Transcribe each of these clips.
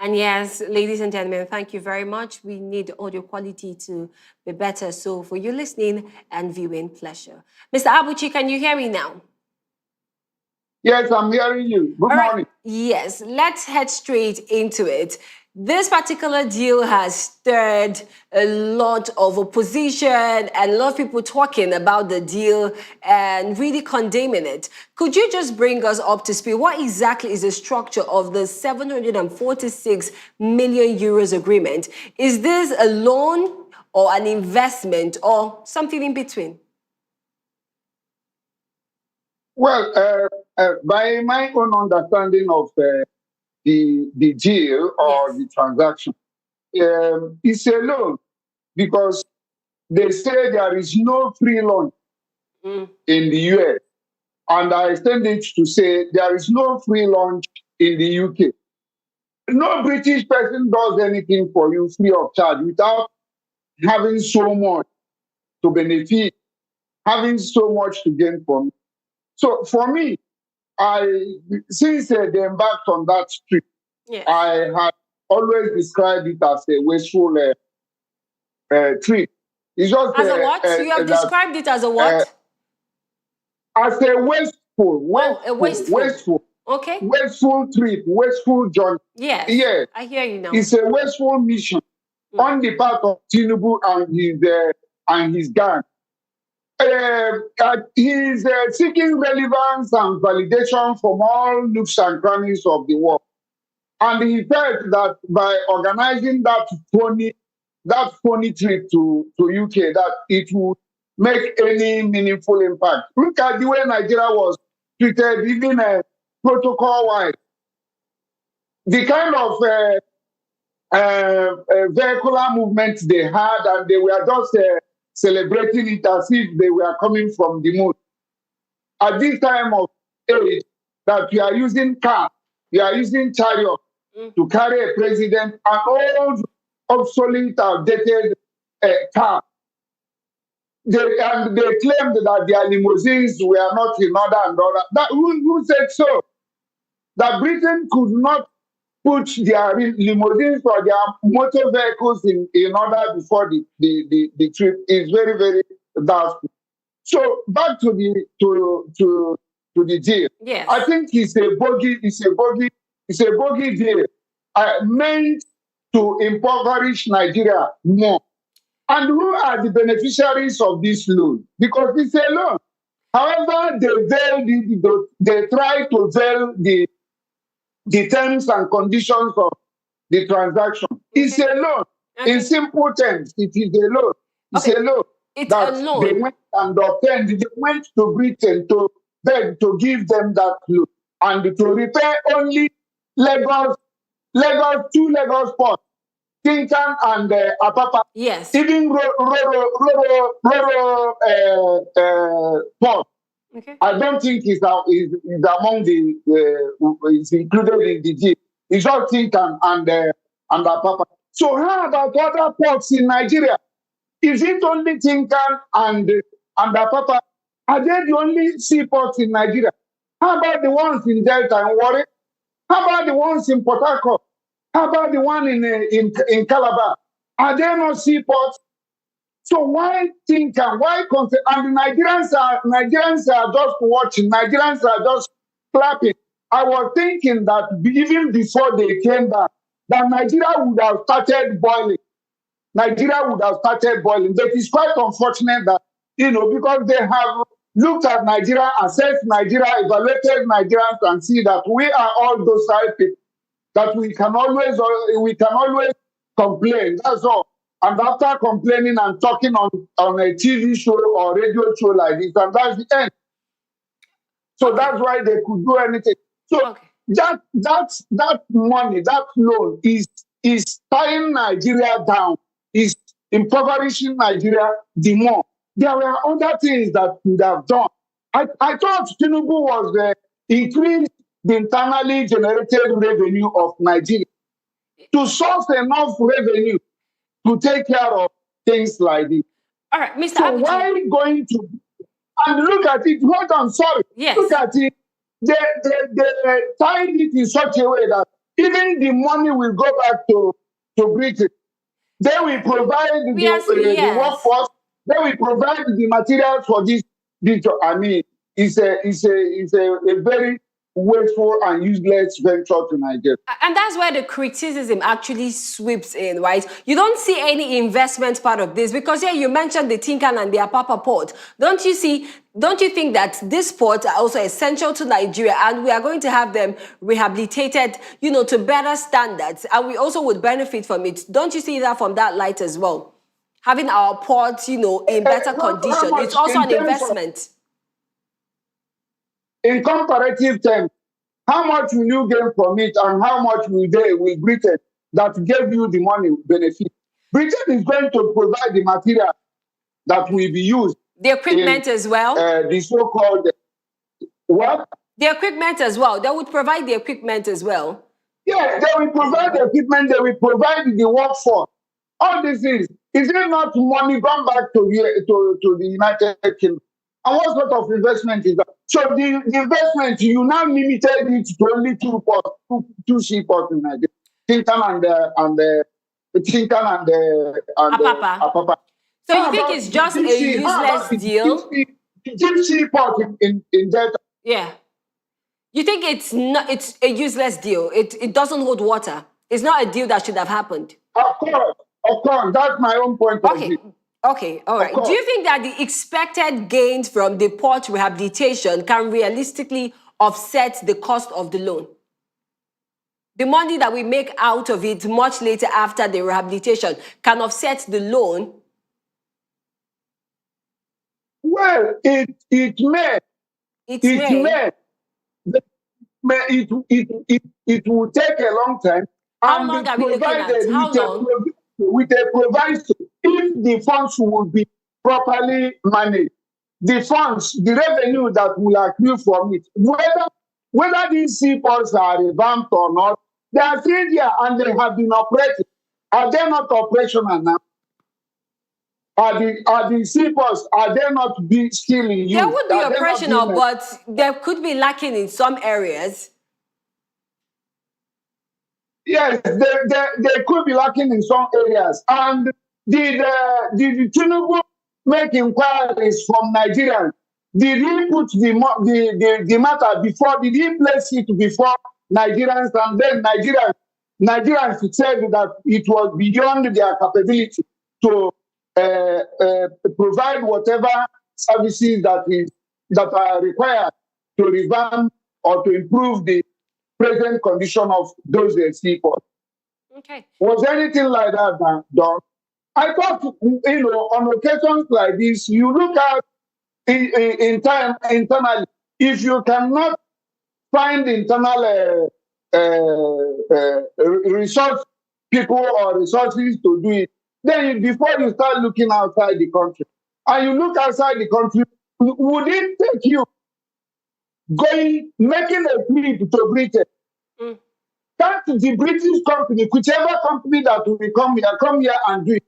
And yes, ladies and gentlemen, thank you very much. We need the audio quality to be better. So for you listening and viewing pleasure. Mr. Abuchi, can you hear me now? Yes, I'm hearing you. Good morning. Yes, let's head straight into it. This particular deal has stirred a lot of opposition and a lot of people talking about the deal and really condemning it. Could you just bring us up to speed? What exactly is the structure of the 746 million euros agreement? Is this a loan or an investment or something in between? Well, by my own understanding of the deal or the transaction, it's a loan because they say there is no free lunch in the US. And I extend it to say there is no free lunch in the UK. No British person does anything for you free of charge without having so much to benefit, having so much to gain from it. So for me, since they embarked on that trip, I had always described it as a wasteful trip. It's just as a what? You have described it as a what? As a wasteful. Okay. Wasteful trip, wasteful journey. Yes. Yes. I hear you now. It's a wasteful mission on the part of Tinubu and his gang. He's seeking relevance and validation from all nooks and crannies of the world. And he felt that by organizing that phony trip to UK, that it would make any meaningful impact. Look at the way Nigeria was treated, even protocol-wise. The kind of vehicular movement they had, and they were just celebrating it as if they were coming from the moon. At this time of age, that we are using car, we are using chariot to carry a president, an old, obsolete, outdated car. They claimed that their limousines were not in order and order. Who said so? That Britain could not put their limousines or their motor vehicles in order before the trip is very, very doubtful. So back to the deal. Yes. I think it's a bogey deal meant to impoverish Nigeria more. And who are the beneficiaries of this loan? Because it's a loan. However, they try to veil the terms and conditions of the transaction. It's a loan. In simple terms, it is a loan. It's a loan. It's a loan. They went and obtained. They went to Britain to beg to give them that loan and to repair only two Lagos ports, Tinkan and Apapa. Yes. Even Roro port. Okay. I don't think it's among it's included in the deal. It's just Tinkan and Apapa. So how about other ports in Nigeria? Is it only Tinkan and Apapa? Are they the only seaports in Nigeria? How about the ones in Delta and Warri? How about the ones in Port Harcourt? How about the one in Calabar? Are there no seaports? So why Tinkan? Why consider? And the Nigerians are just watching. Nigerians are just clapping. I was thinking that even before they came back, that Nigeria would have started boiling. Nigeria would have started boiling. But it's quite unfortunate that, because they have looked at Nigeria, assessed Nigeria, evaluated Nigerians, and see that we are all docile people, that we can always complain. That's all. And after complaining and talking on a TV show or radio show like this, and that's the end. So that's why they could do anything. So that money, that loan is tying Nigeria down, is impoverishing Nigeria the more. There were other things that could have done. I thought Tinubu was increased the internally generated revenue of Nigeria to source enough revenue to take care of things like this. All right, Mr. So Abuchi. why going to and look at it? Hold on, sorry. Yes. Look at it. They tied it in such a way that Even the money will go back to Britain. They will provide the workforce. They will provide the materials for this. I mean, it's a very wasteful and useless venture to Nigeria. And that's where the criticism actually sweeps in, right? You don't see any investment part of this because here you mentioned the Tinkan and the Apapa port. Don't you think that these ports are also essential to Nigeria and we are going to have them rehabilitated, to better standards, and we also would benefit from it? Don't you see that from that light as well? Having our ports, in better condition, it's also an investment. In comparative terms, how much will you gain from it and how much will Britain that gave you the money benefit? Britain is going to provide the material that will be used. The equipment as well? The so-called, what? The equipment as well. They would provide the equipment as well. Yeah, they will provide the equipment, they will provide the workforce. All this is it not money gone back to the United Kingdom? And what sort of investment is that? So the investment, you now limited it to only two seaports in Nigeria, Tinkan and Apapa. So you think it's just a useless deal? Deep seaport in Delta. Yeah. You think it's a useless deal? It doesn't hold water. It's not a deal that should have happened. Of course. That's my own point of view. Okay, all right. Do you think that the expected gains from the port rehabilitation can realistically offset the cost of the loan? The money that we make out of it much later after the rehabilitation can offset the loan? Well, it may. It will take a long time. How long are we looking at? How long? With a proviso, if the funds will be properly managed, the funds, the revenue that will accrue from it, whether these seaports are revamped or not, they are still there and they have been operating. Are they not operational now? Are the seaports, are they not still in use? They would be operational, but they could be lacking in some areas. Yes, they could be lacking in some areas. And did Tinubu make inquiries from Nigerians? Did he put the matter before? Did he place it before Nigerians? And then Nigerians said that it was beyond their capability to provide whatever services that are required to revamp or to improve the present condition of those seaports. Okay. Was anything like that done? I thought, on occasions like this, you look at internally. If you cannot find internal resource people or resources to do it, then before you start looking outside the country, and you look outside the country, would it take you making a trip to Britain? That the British company, whichever company that will come here and do it.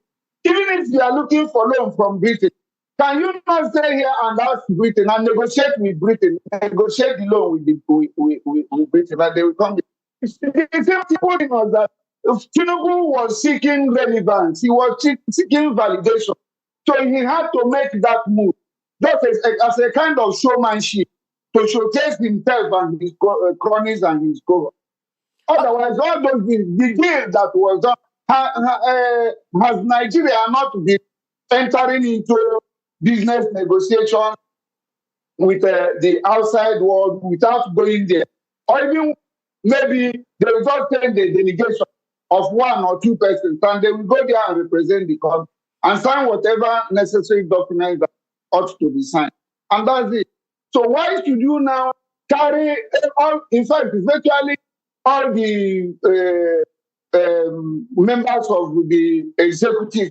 Even if you are looking for loan from Britain, can you not stay here and ask Britain and negotiate with Britain, negotiate the loan with Britain, and they will come here? The same thing was that if Tinubu was seeking relevance, he was seeking validation. So he had to make that move, just as a kind of showmanship, to showcase himself and his cronies and his cover. Otherwise, all those the deal that was done, has Nigeria not been entering into business negotiations with the outside world without going there? Or even maybe they will just send the delegation of 1 or 2 persons and they will go there and represent the country and sign whatever necessary documents that ought to be signed. And that's it. So why should you now carry in fact, virtually all the members of the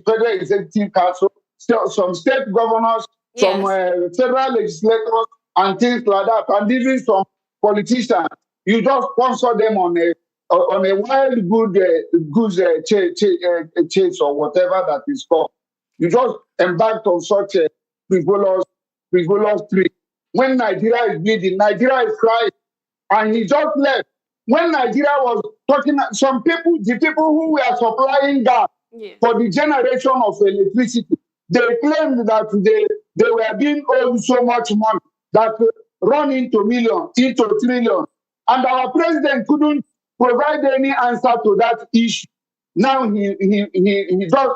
Federal Executive Council, some state governors, some federal legislators, and things like that, and even some politicians, you just sponsor them on a wild goose chase or whatever that is called. You just embarked on such a frivolous trip. When Nigeria is bleeding, Nigeria is crying, and he just left. when Nigeria was talking, some people, the people who were supplying gas for the generation of electricity, they claimed that they were being owed so much money that run into millions, into trillions. And our president couldn't provide any answer to that issue. Now he just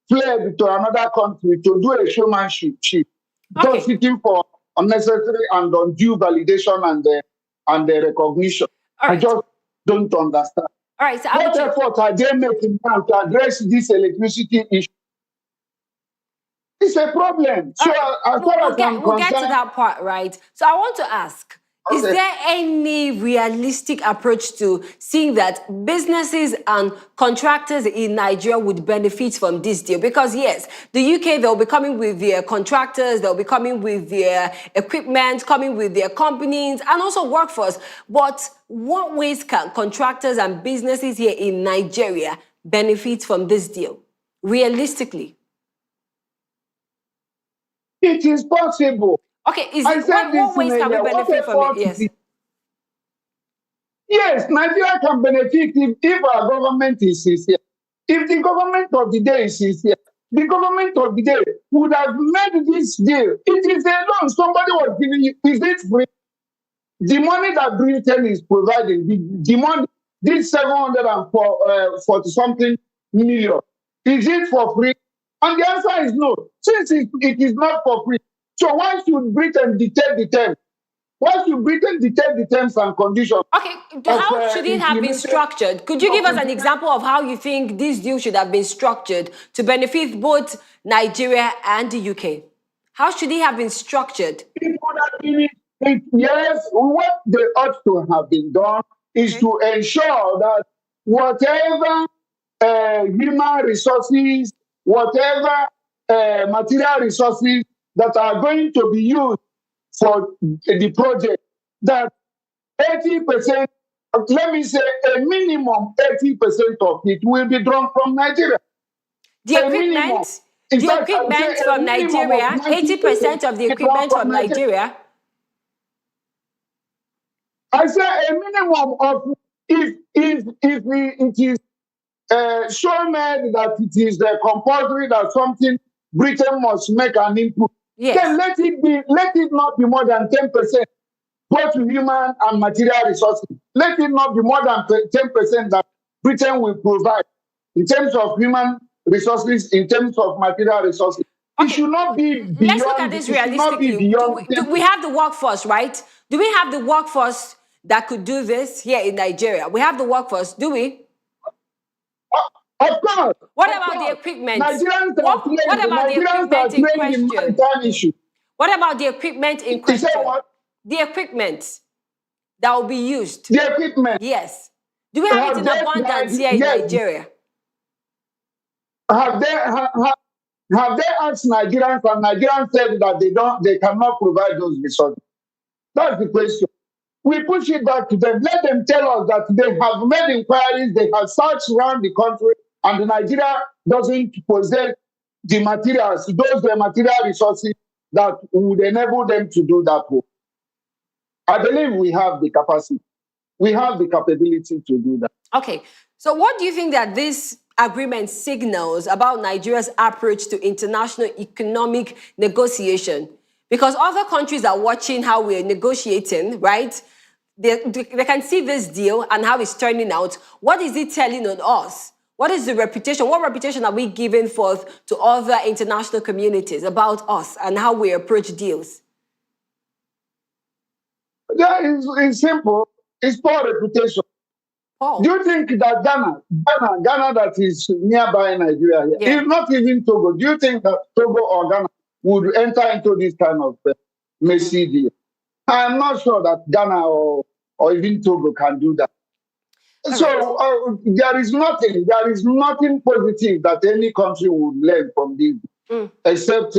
fled to another country to do a showmanship, just seeking for unnecessary and undue validation and the recognition. Right. I just don't understand. All right, so what effort are they making now to address this electricity issue? It's a problem. So right. As far as we'll get to that part, right? So I want to ask, is there any realistic approach to seeing that businesses and contractors in Nigeria would benefit from this deal? Because yes, the UK, they'll be coming with their contractors, they'll be coming with their equipment, coming with their companies, and also workforce. But what ways can contractors and businesses here in Nigeria benefit from this deal, realistically? It is possible. Okay, what ways can we benefit from it? Yes. Yes, Nigeria can benefit if our government is sincere. If the government of the day is sincere, the government of the day would have made this deal. It is a loan. Somebody was giving you. Is it free? The money that Britain is providing, the money, this 740 something million, is it for free? And the answer is no. Since it is not for free, so why should Britain dictate the terms? Why should Britain dictate the terms and conditions? Okay, how should it have been structured? Could you give us an example of how you think this deal should have been structured to benefit both Nigeria and the UK? How should it have been structured? Yes, what they ought to have been done is to ensure that whatever human resources, whatever material resources that are going to be used for the project, that 80%, let me say a minimum 80% of it will be drawn from Nigeria. The equipment from Nigeria, 80% of the equipment from Nigeria. I say a minimum of, if it is shown that it is compulsory that something Britain must make an input, then let it not be more than 10%, both human and material resources. Let it not be more than 10% that Britain will provide in terms of human resources, in terms of material resources. It should not be beyond. Let's look at this realistically. Do we have the workforce, right? Do we have the workforce that could do this here in Nigeria? We have the workforce, do we? Of course. What about the equipment? What about the equipment in question? What about the equipment in question? The equipment that will be used. The equipment? Yes. Do we have it in abundance here in Nigeria? Have they asked Nigerians, and Nigerians said that they cannot provide those resources? That's the question. We push it back to them. Let them tell us that they have made inquiries, they have searched around the country, and Nigeria doesn't possess the materials, the material resources that would enable them to do that work. I believe we have the capacity. We have the capability to do that. Okay. So what do you think that this agreement signals about Nigeria's approach to international economic negotiation? Because other countries are watching how we're negotiating, right? They can see this deal and how it's turning out. What is it telling on us? What is the reputation? What reputation are we giving forth to other international communities about us and how we approach deals? Yeah, it's simple. It's poor reputation. Oh. Do you think that Ghana that is nearby Nigeria, if not even Togo, do you think that Togo or Ghana would enter into this kind of messy deal? I'm not sure that Ghana or even Togo can do that. All so there is nothing positive that any country would learn from this, except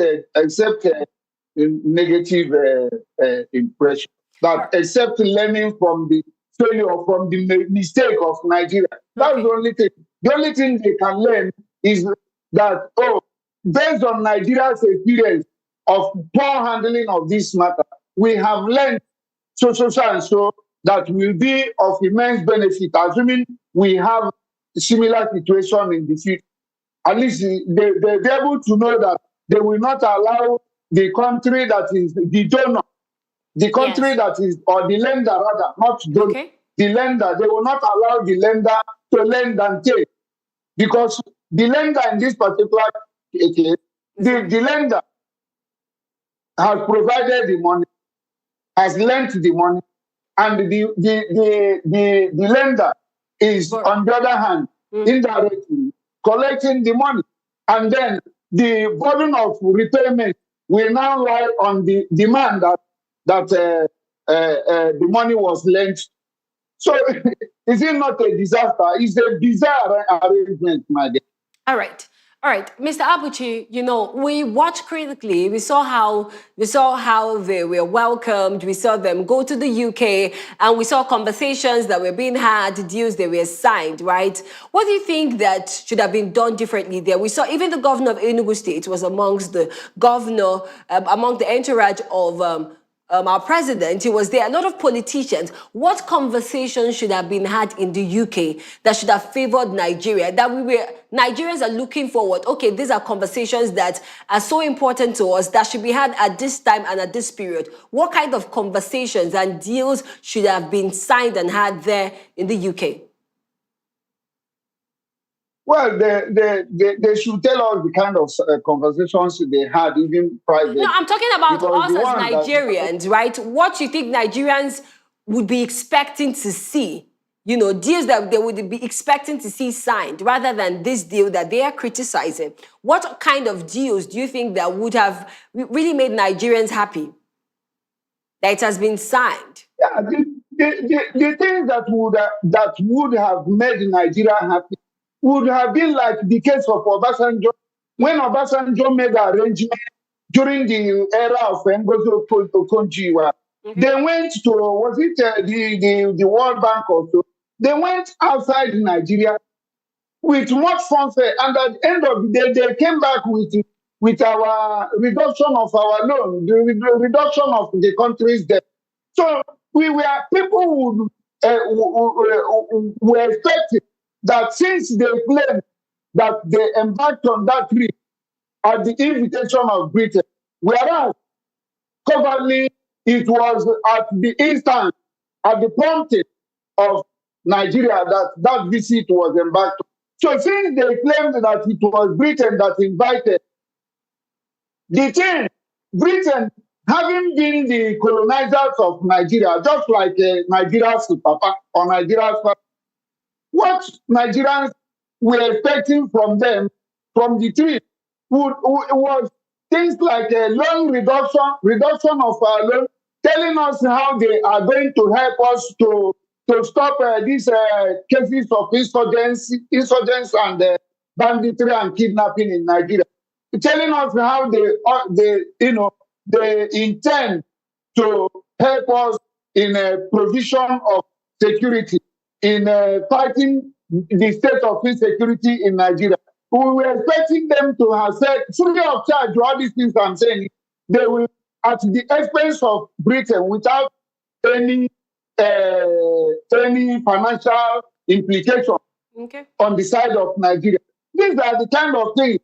negative impression. Except learning from the failure, from the mistake of Nigeria. That's the only thing. The only thing they can learn is that, based on Nigeria's experience of poor handling of this matter, we have learned so. that will be of immense benefit, assuming we have a similar situation in the future. At least they'll be able to know that they will not allow the country that is the donor, the country Yes. that is, or the lender rather, not donor, Okay. the lender, they will not allow the lender to lend and take. Because the lender in this particular case, the lender has provided the money, has lent the money, and the lender is, on the other hand, indirectly collecting the money. And then the burden of repayment will now lie on the demand that the money was lent. So is it not a disaster? It's a bizarre arrangement, my dear. All right. All right, Mr. Abuchi, we watched critically. We saw how they were welcomed. We saw them go to the UK, and we saw conversations that were being had, deals that were signed, right? What do you think that should have been done differently there? We saw even the governor of Enugu State was amongst the governor, among the entourage of our president. He was there. A lot of politicians. What conversations should have been had in the UK that should have favored Nigeria? Nigerians are looking forward. Okay, these are conversations that are so important to us that should be had at this time and at this period. What kind of conversations and deals should have been signed and had there in the UK? Well, they should tell us the kind of conversations they had, even private. No, I'm talking about us as Nigerians, right? What you think Nigerians would be expecting to see, deals that they would be expecting to see signed, rather than this deal that they are criticizing. What kind of deals do you think that would have really made Nigerians happy that it has been signed? Yeah, the things that would have made Nigeria happy would have been like the case of Obasanjo. When Obasanjo made the arrangement during the era of Ngozi Okonjo-Iweala, they went to, was it the World Bank or so? They went outside Nigeria with much fanfare, and at the end of the day, they came back with our reduction of our loan, the reduction of the country's debt. So people were expecting that since they claimed that they embarked on that trip at the invitation of Britain, whereas covertly it was at the instance, at the prompting of Nigeria that visit was embarked on. So since they claimed that it was Britain that invited, the thing, Britain, having been the colonizers of Nigeria, just like Nigeria's papa or Nigeria's father, what Nigerians were expecting from them, from the trip, was things like a loan reduction of our loan, telling us how they are going to help us to stop these cases of insurgents and banditry and kidnapping in Nigeria, telling us how they intend to help us in a provision of security, in fighting the state of insecurity in Nigeria. We were expecting them to have said, free of charge, all these things I'm saying, they will, at the expense of Britain, without any financial implication on the side of Nigeria. These are the kind of things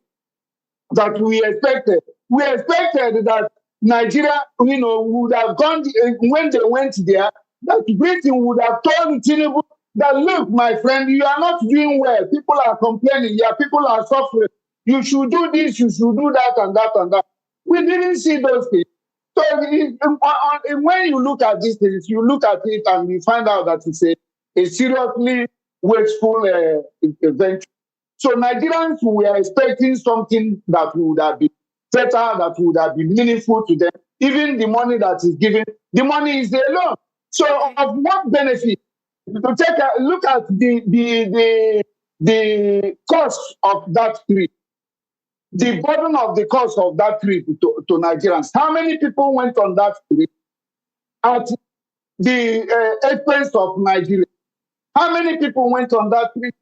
that we expected. We expected that Nigeria, would have gone, when they went there, that Britain would have told Tinubu that, look, my friend, you are not doing well. People are complaining. Yeah, people are suffering. You should do this, you should do that, and that, and that. We didn't see those things. So when you look at these things, you look at it and you find out that it's a seriously wasteful event. So Nigerians were expecting something that would have been better, that would have been meaningful to them. Even the money that is given, the money is a loan. So of what benefit? To take a look at the cost of that trip, the burden of the cost of that trip to Nigerians. How many people went on that trip at the expense of Nigeria? How many people went on that trip?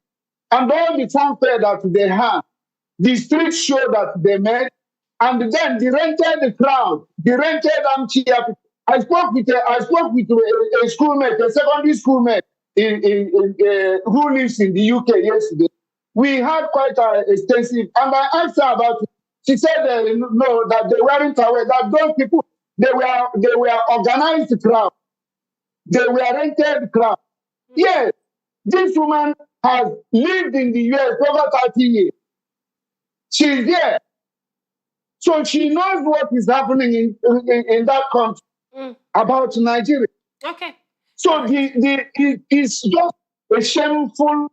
And all the fanfare that they had, the street show that they made, and then the rented crowd, the rented armchair people. I spoke with a schoolmate, a secondary schoolmate who lives in the UK yesterday. We had quite an extensive, and I asked her about it. She said no, that they weren't aware that those people they were organized crowd, they were rented crowd. Yes, this woman has lived in the US over 30 years. She's there. So she knows what is happening in that country about Nigeria. Okay. So it is just a shameful,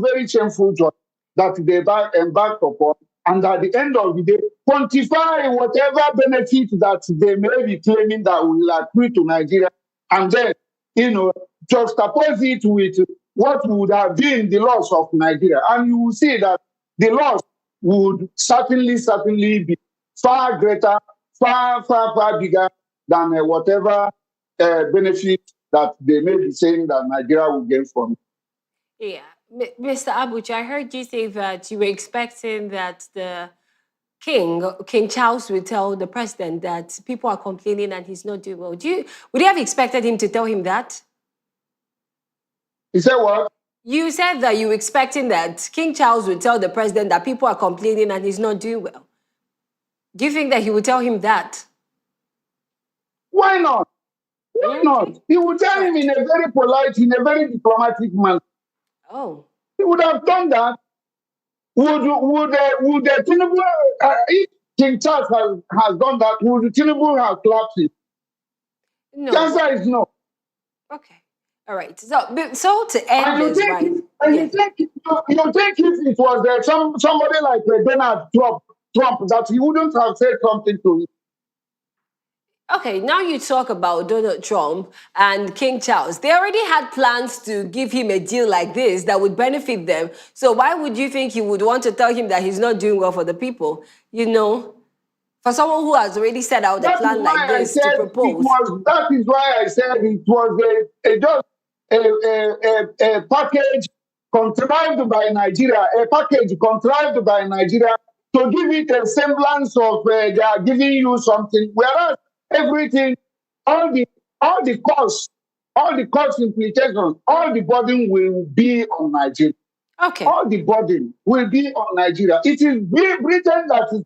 very shameful job that they embarked upon. And at the end of the day, quantify whatever benefit that they may be claiming that will accrue to Nigeria, and then, juxtapose it with what would have been the loss of Nigeria. And you will see that the loss would certainly be far greater, far bigger than whatever benefit that they may be saying that Nigeria will gain from it. Yeah. Mr. Abuchi, I heard you say that you were expecting that the King Charles will tell the president that people are complaining and he's not doing well. Would you have expected him to tell him that? He said what? You said that you were expecting that King Charles would tell the president that people are complaining and he's not doing well. Do you think that he would tell him that? Why not? Why not? He would tell him in a very polite, in a very diplomatic manner. Oh. He would have done that. Would Tinubu, if King Charles has done that, would Tinubu have clapped it? No. The answer is no. Okay. All right. So to end this, right? You think if it was somebody like Donald Trump, that he wouldn't have said something to him? Okay, now you talk about Donald Trump and King Charles. They already had plans to give him a deal like this that would benefit them. So why would you think you would want to tell him that he's not doing well for the people? For someone who has already set out a plan like this to propose. That is why I said it was a package contrived by Nigeria, to give it a semblance of they are giving you something, whereas everything, all the costs, implications, all the burden will be on Nigeria. Okay. All the burden will be on Nigeria. It is Britain that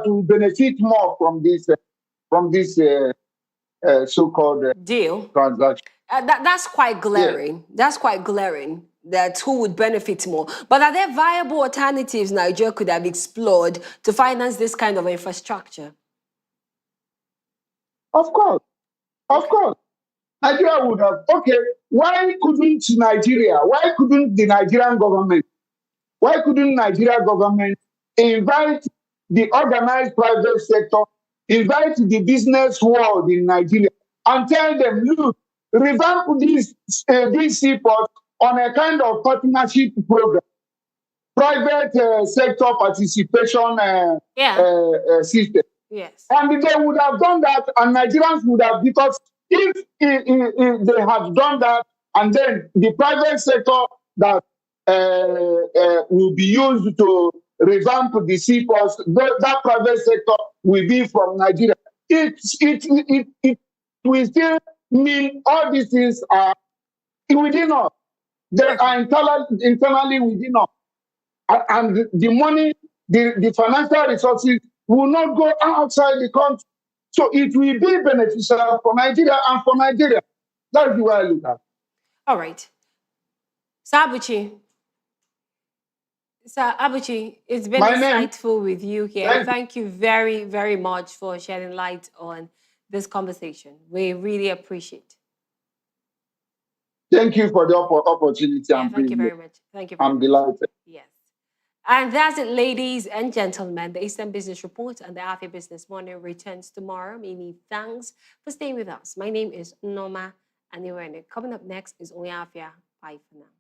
will benefit more from this so-called deal transaction. That's quite glaring. Yeah. That's quite glaring. That who would benefit more. But are there viable alternatives Nigeria could have explored to finance this kind of infrastructure? Of course. Nigeria would have. Okay, why couldn't the Nigerian government invite the organized private sector, invite the business world in Nigeria, and tell them, look, revamp these seaports on a kind of partnership program, private sector participation system. Yes. And they would have done that, and Nigerians would have, because if they had done that, and then the private sector that will be used to revamp the seaports, that private sector will be from Nigeria. It will still mean all these things are within us. They are internally within us. And the money, the financial resources will not go outside the country. So it will be beneficial for Nigeria and for Nigeria. That's the way I look at it. All right. Sir Abuchi, it's been insightful with you here. Thank you very, very much for shedding light on this conversation. We really appreciate it. Thank you for the opportunity. Yeah, thank you very much. Thank you very much. I'm delighted. Yes. And that's it, ladies and gentlemen. The Eastern Business Report and the Afia Business Morning returns tomorrow. Many thanks for staying with us. My name is Noma Anueyiagu. Coming up next is Afia. Bye for now.